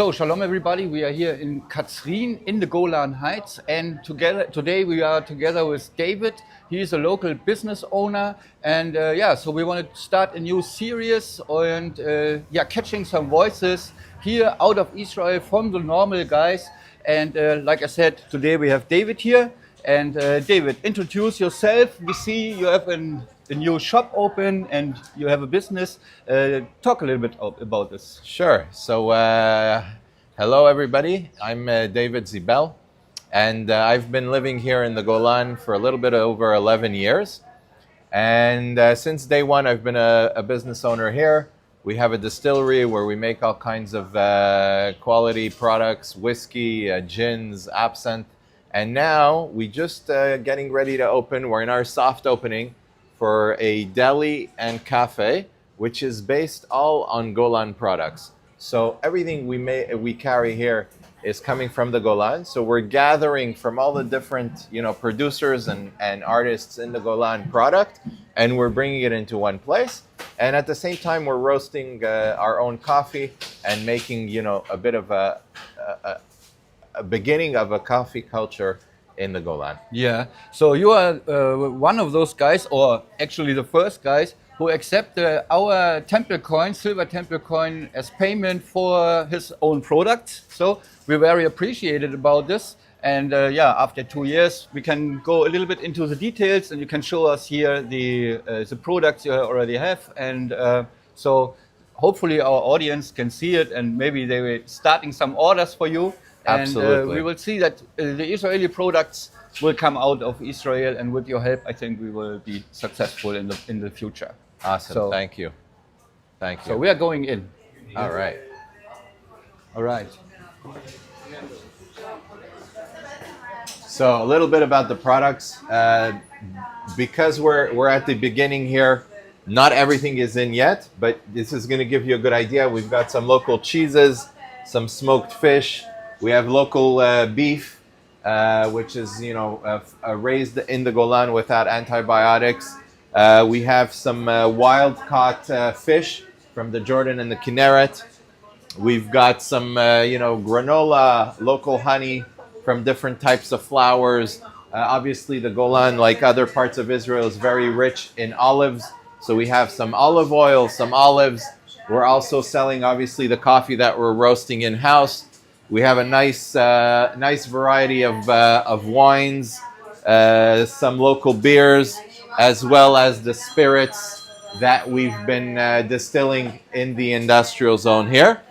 So, shalom everybody. We are here in Katzrin in the Golan Heights, and today we are together with David. He is a local business owner, and so we want to start a new series and catching some voices here out of Israel from the normal guys. And like I said, today we have David here. And David, introduce yourself. We see you have a new shop open and you have a business. Talk a little bit about this. Sure. So, hello everybody. I'm David Zibel, and I've been living here in the Golan for a little bit over 11 years. And since day one, I've been a business owner here. We have a distillery where we make all kinds of quality products, whiskey, gins, absinthe. And now we just getting ready to open. We're in our soft opening for a deli and cafe, which is based all on Golan products. So everything we carry here is coming from the Golan. So we're gathering from all the different producers and artists in the Golan product, and we're bringing it into one place. And at the same time, we're roasting our own coffee and making a bit of a beginning of a coffee culture in the Golan. Yeah. So you are one of those guys, or actually the first guys, who accept our temple coin, silver temple coin, as payment for his own products. So we're very appreciated about this. And after 2 years, we can go a little bit into the details, and you can show us here the products you already have. And so hopefully our audience can see it, and maybe they were starting some orders for you. Absolutely. And we will see that the Israeli products will come out of Israel, and with your help, I think we will be successful in the future. Awesome. So, thank you. So we are going in. All right. All right. So a little bit about the products. Because we're at the beginning here, not everything is in yet, but this is going to give you a good idea. We've got some local cheeses, some smoked fish. We have local beef, which is raised in the Golan without antibiotics. We have some wild-caught fish from the Jordan and the Kinneret. We've got some granola, local honey from different types of flours. Obviously, the Golan, like other parts of Israel, is very rich in olives. So we have some olive oil, some olives. We're also selling, obviously, the coffee that we're roasting in-house. We have a nice variety of wines, some local beers, as well as the spirits that we've been distilling in the industrial zone here,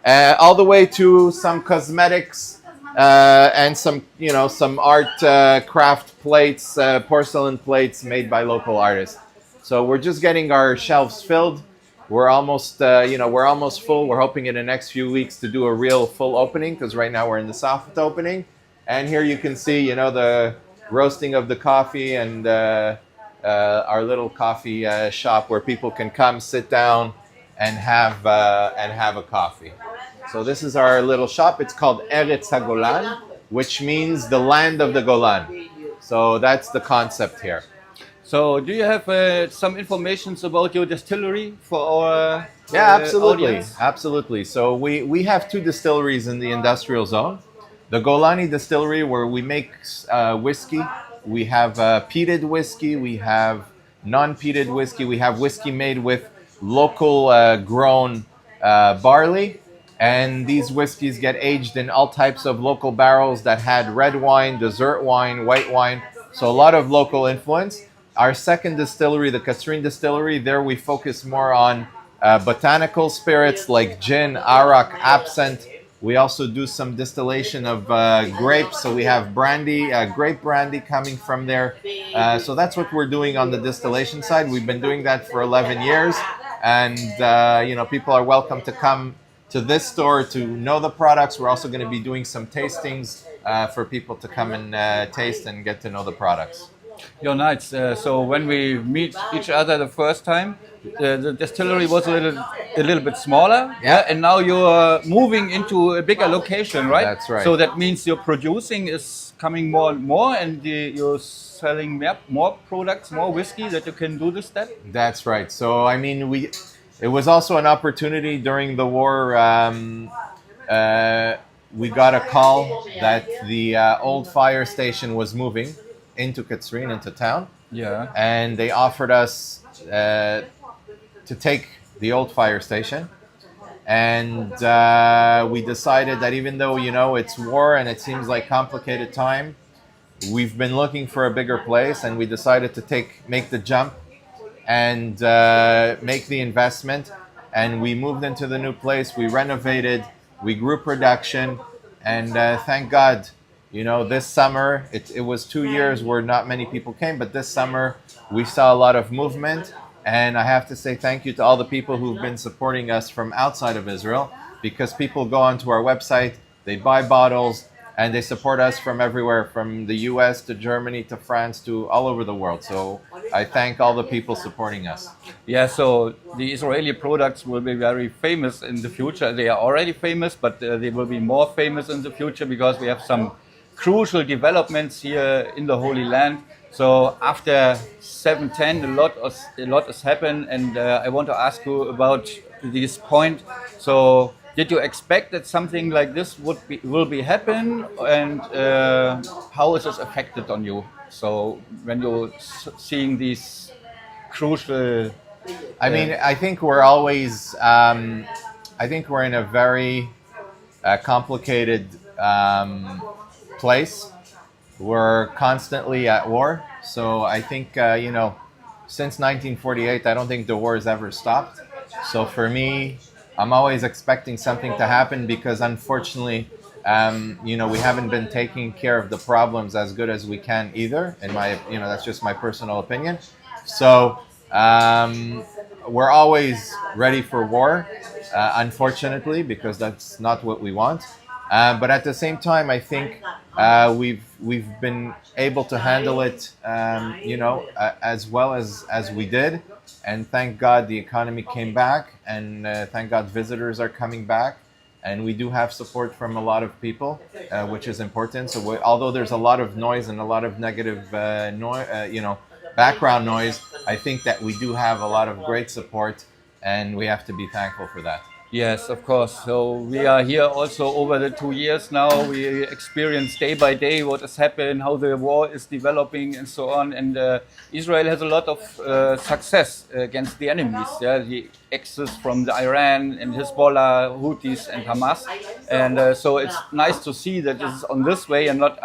all the way to some cosmetics and some art craft plates, porcelain plates made by local artists. So we're just getting our shelves filled. We're almost full. We're hoping in the next few weeks to do a real full opening, because right now we're in the soft opening. And here you can see, the roasting of the coffee and our little coffee shop where people can come, sit down, and have a coffee. So this is our little shop. It's called Eretz HaGolan, which means the land of the Golan. So that's the concept here. So do you have some information about your distillery for our absolutely. audience? Absolutely. So we have two distilleries in the industrial zone. The Golani distillery, where we make whiskey. We have peated whiskey. We have non-peated whiskey. We have whiskey made with local grown barley. And these whiskeys get aged in all types of local barrels that had red wine, dessert wine, white wine. So a lot of local influence. Our second distillery, the Katzrin distillery, there we focus more on botanical spirits like gin, arak, absinthe. We also do some distillation of grapes, so we have brandy, grape brandy coming from there. So that's what we're doing on the distillation side. We've been doing that for 11 years, and people are welcome to come to this store to know the products. We're also going to be doing some tastings for people to come and taste and get to know the products. You're nice. So when we meet each other the first time, the distillery was a little bit smaller. Yeah. And now you're moving into a bigger location, right? That's right. So that means your producing is coming more and more, and you're selling more products, more whiskey, that you can do this step? That's right. So, I mean, it was also an opportunity during the war we got a call that the old fire station was moving into Katzrin, into town, Yeah. and they offered us to take the old fire station. And we decided that even though, you know, it's war and it seems like complicated time, we've been looking for a bigger place, and we decided to make the jump and make the investment. And we moved into the new place. We renovated, we grew production, and thank God, you know, this summer, it was 2 years where not many people came, but this summer we saw a lot of movement. And I have to say thank you to all the people who've been supporting us from outside of Israel, because people go onto our website, they buy bottles, and they support us from everywhere, from the US to Germany to France to all over the world. So I thank all the people supporting us. Yeah, so the Israeli products will be very famous in the future. They are already famous, but they will be more famous in the future because we have some crucial developments here in the Holy Land. So after 710, a lot has happened, and I want to ask you about this point. So did you expect that something like this will be happen, and how is this affected on you? So when you're seeing these crucial, I mean, I think we're always, I think we're in a very complicated place. We're constantly at war. So I think, you know, since 1948, I don't think the war has ever stopped. So for me, I'm always expecting something to happen, because unfortunately, you know, we haven't been taking care of the problems as good as we can either. You know, that's just my personal opinion. So we're always ready for war, unfortunately, because that's not what we want. But at the same time, I think we've been able to handle it, you know, as well as we did. And thank God the economy came back, and thank God visitors are coming back. And we do have support from a lot of people, which is important. So although there's a lot of noise and a lot of negative you know, background noise, I think that we do have a lot of great support, and we have to be thankful for that. yes, of course. So we are here also over the 2 years now. We experience day by day what has happened, how the war is developing, and so on. And Israel has a lot of success against the enemies. Yeah, the axis from the Iran and Hezbollah, Houthis, and Hamas. And so it's nice to see that this is on this way and not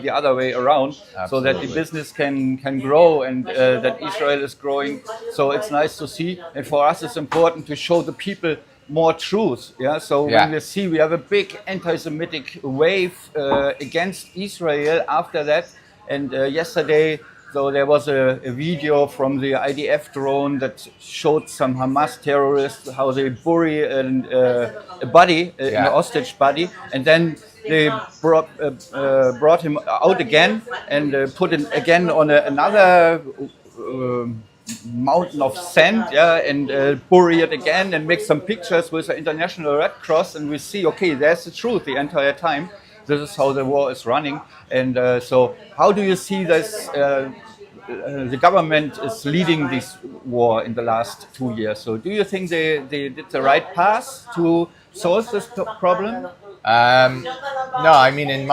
the other way around. Absolutely. So that the business can grow, and that Israel is growing. So it's nice to see. And for us, it's important to show the people more truth. Yeah. So when we have a big anti-Semitic wave against Israel after that. And yesterday, so there was a video from the IDF drone that showed some Hamas terrorists how they bury a body, an hostage body, and then they brought him out again and put him again on another mountain of sand, and bury it again and make some pictures with the International Red Cross, and we see, okay, there's the truth the entire time. This is how the war is running. And so how do you see this? The government is leading this war in the last 2 years. So do you think they did the right path to solve this problem? No, I mean, in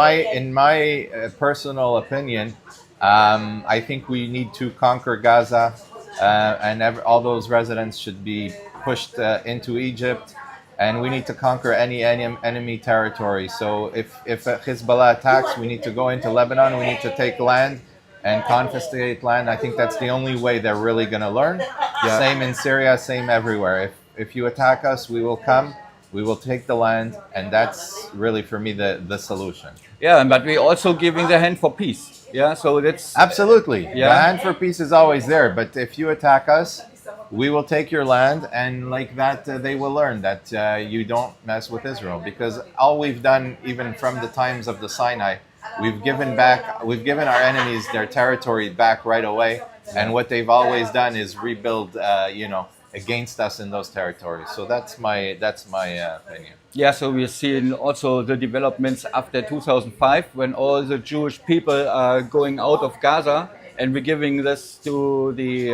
my personal opinion, I think we need to conquer Gaza, and all those residents should be pushed into Egypt, and we need to conquer any enemy territory. So if Hezbollah attacks, we need to go into Lebanon, we need to take land and confiscate land. I think that's the only way they're really going to learn. Yeah. Same in Syria, same everywhere. If you attack us, we will come, we will take the land, and that's really, for me, the solution. Yeah, but we're also giving the hand for peace. Yeah, so that's... Absolutely. Yeah. The hand for peace is always there, but if you attack us, we will take your land, and like that, they will learn that you don't mess with Israel. Because all we've done, even from the times of the Sinai, we've given our enemies their territory back right away, and what they've always done is rebuild, you know, against us in those territories. So that's my opinion. Yeah, so we're seeing also the developments after 2005, when all the Jewish people are going out of Gaza, and we're giving this to the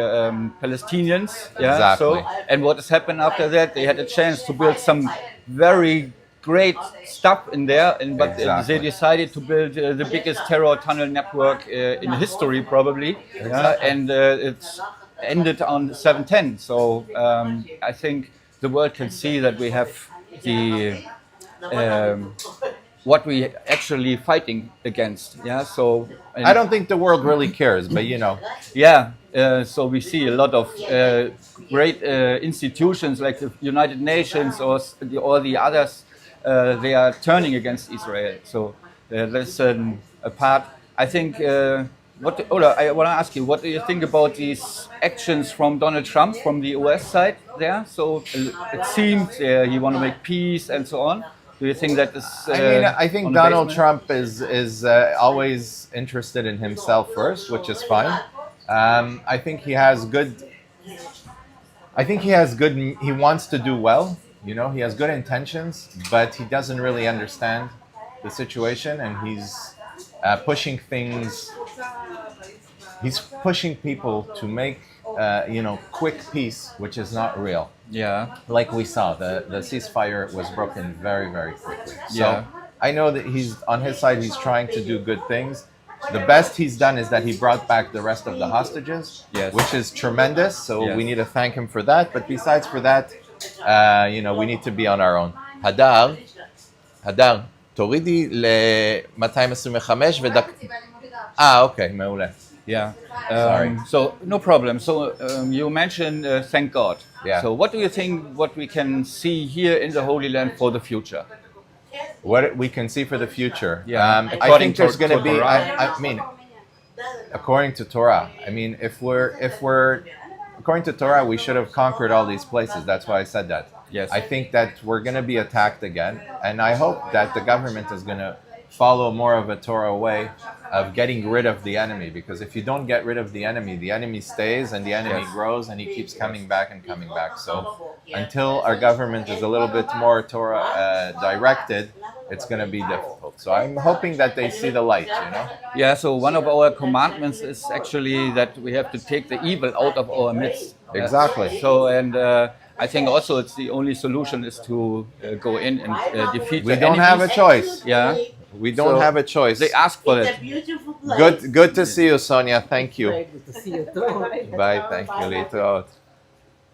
Palestinians. Yeah, exactly. So, and what has happened after that? They had a chance to build some very great stuff in there, but Exactly. they decided to build the biggest terror tunnel network in history, probably. And it's ended on 7/10. So I think the world can see that we have the what we actually fighting against. Yeah. So I don't think the world really cares, but yeah. So we see a lot of great institutions like the United Nations or the others. They are turning against Israel. So that's a part. I think. Ola, I want to ask you, what do you think about these actions from Donald Trump from the US side there? So it seems he want to make peace and so on. Do you think that is? I mean, I think on the Donald basement? Trump is always interested in himself first, which is fine. I think he has good. I think he has good. He wants to do well. He has good intentions, but he doesn't really understand the situation, and he's pushing things. He's pushing people to make, quick peace, which is not real. Yeah. Like we saw, the ceasefire was broken very, very quickly. So Yeah. I know that he's on his side. He's trying to do good things. The best he's done is that he brought back the rest of the hostages, Yes. which is tremendous. So Yes. we need to thank him for that. But besides for that, we need to be on our own. הדר, תורידי ל-225 אוקיי, מעולה. Yeah. Sorry. So no problem. So you mentioned thank God. Yeah. So what do you think? What we can see here in the Holy Land for the future? What we can see for the future. Yeah. I According think there's to going to be. Torah. I mean, according to Torah. I mean, if we're according to Torah, we should have conquered all these places. That's why I said that. Yes. I think that we're going to be attacked again, and I hope that the government is going to follow more of a Torah way of getting rid of the enemy. Because if you don't get rid of the enemy stays, and the enemy Yes. grows, and he keeps coming back and coming back. So until our government is a little bit more Torah directed, it's going to be difficult. So I'm hoping that they see the light, Yeah. So one of our commandments is actually that we have to take the evil out of our midst. Exactly. So and I think also it's the only solution is to go in and defeat. We the don't have a enemies. choice. Yeah. We don't So have a choice. They ask for it. Good to see you, Sonia. Thank you. Good to see you too. Bye. Thank you. Later.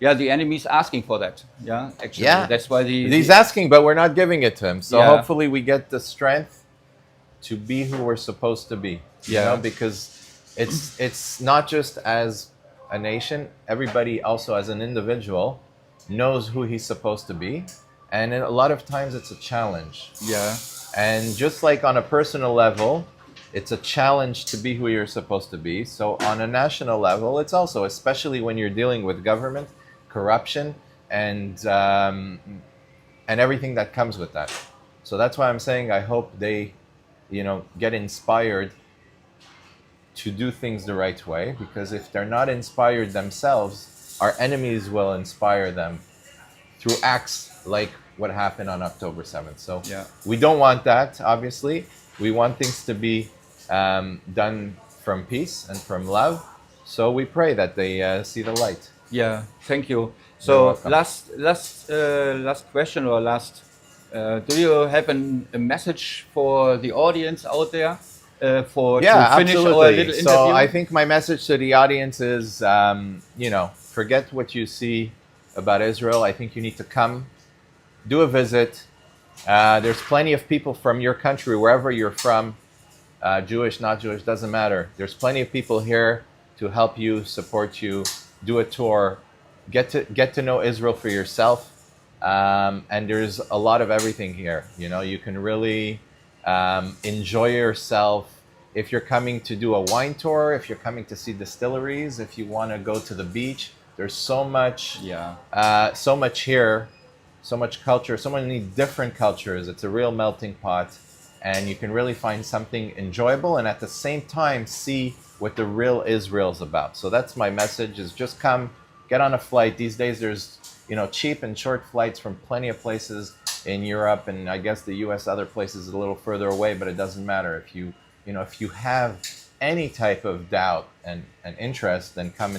Yeah, the enemy is asking for that. Yeah, actually, Yeah. that's why He's asking, but we're not giving it to him. So Yeah. hopefully we get the strength to be who we're supposed to be. Yeah. Because it's not just as a nation. Everybody also as an individual knows who he's supposed to be, and a lot of times it's a challenge. Yeah. And just like on a personal level, it's a challenge to be who you're supposed to be. So on a national level, it's also, especially when you're dealing with government, corruption, and everything that comes with that. So that's why I'm saying I hope they, get inspired to do things the right way. Because if they're not inspired themselves, our enemies will inspire them through acts like what happened on October 7th. So Yeah. we don't want that, obviously. We want things to be done from peace and from love. So we pray that they see the light. Yeah. Thank you. You're So welcome. last question or last. Do you have a message for the audience out there to finish our little interview? So I think my message to the audience is, forget what you see about Israel. I think you need to come, do a visit. There's plenty of people from your country, wherever you're from, Jewish, not Jewish, doesn't matter. There's plenty of people here to help you, support you, do a tour, get to know Israel for yourself. And there's a lot of everything here. You can really enjoy yourself. If you're coming to do a wine tour, if you're coming to see distilleries, if you want to go to the beach, there's so much, so much here, so much culture, so many different cultures. It's a real melting pot, and you can really find something enjoyable and at the same time see what the real Israel's about. So that's my message: is just come, get on a flight. These days there's cheap and short flights from plenty of places in Europe, and I guess the US, other places a little further away, but it doesn't matter. If you have any type of doubt and interest, then come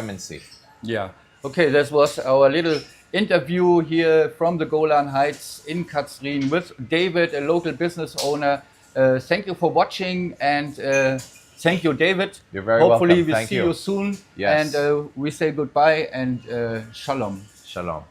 and see. Yeah. Okay, this was our little interview here from the Golan Heights in Katzrin with David, a local business owner. Thank you for watching, and thank you, David. You're very Hopefully welcome. we Thank see you. you soon. Yes. And we say goodbye and shalom. Shalom.